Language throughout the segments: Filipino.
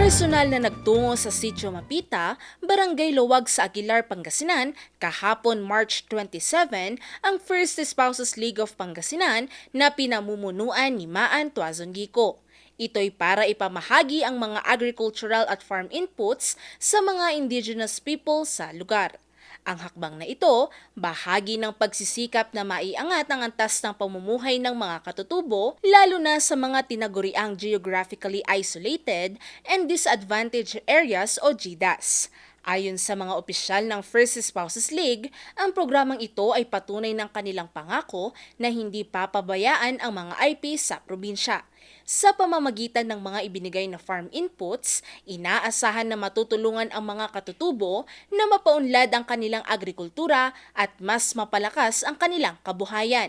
Personal na nagtungo sa Sitio Mapita, Barangay Luwag sa Aguilar, Pangasinan, kahapon March 27, ang First Spouses League of Pangasinan na pinamumunuan ni Maan Tuazon Gico. Ito'y para ipamahagi ang mga agricultural at farm inputs sa mga indigenous people sa lugar. Ang hakbang na ito, bahagi ng pagsisikap na maiangat ang antas ng pamumuhay ng mga katutubo, lalo na sa mga tinaguriang geographically isolated and disadvantaged areas o GDAS. Ayon sa mga opisyal ng First Spouses League, ang programang ito ay patunay ng kanilang pangako na hindi papabayaan ang mga IP sa probinsya. Sa pamamagitan ng mga ibinigay na farm inputs, inaasahan na matutulungan ang mga katutubo na mapaunlad ang kanilang agrikultura at mas mapalakas ang kanilang kabuhayan.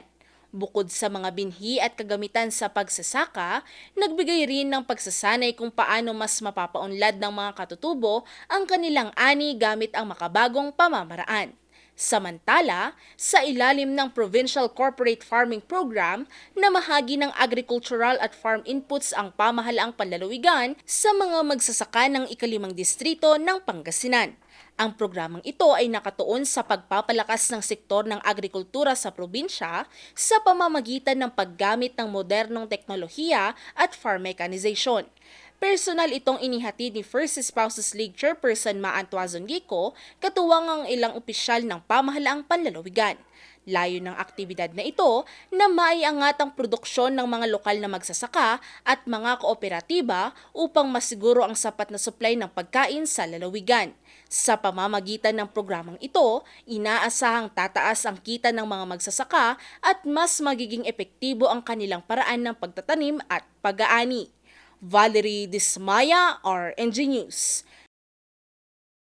Bukod sa mga binhi at kagamitan sa pagsasaka, nagbigay rin ng pagsasanay kung paano mas mapapaunlad ng mga katutubo ang kanilang ani gamit ang makabagong pamamaraan. Samantala, sa ilalim ng Provincial Corporate Farming Program, namahagi ng agricultural at farm inputs ang pamahalaang panlalawigan sa mga magsasaka ng ikalimang distrito ng Pangasinan. Ang programang ito ay nakatuon sa pagpapalakas ng sektor ng agrikultura sa probinsya sa pamamagitan ng paggamit ng modernong teknolohiya at farm mechanization. Personal itong inihatid ni First Spouses League Chairperson Maan Tuazon Gico, katuwang ang ilang opisyal ng pamahalaang panlalawigan. Layo ng aktibidad na ito na maiangat ang produksyon ng mga lokal na magsasaka at mga kooperatiba upang masiguro ang sapat na supply ng pagkain sa lalawigan. Sa pamamagitan ng programang ito, inaasahang tataas ang kita ng mga magsasaka at mas magiging epektibo ang kanilang paraan ng pagtatanim at pag-aani. Valerie Dismaya, RNG News.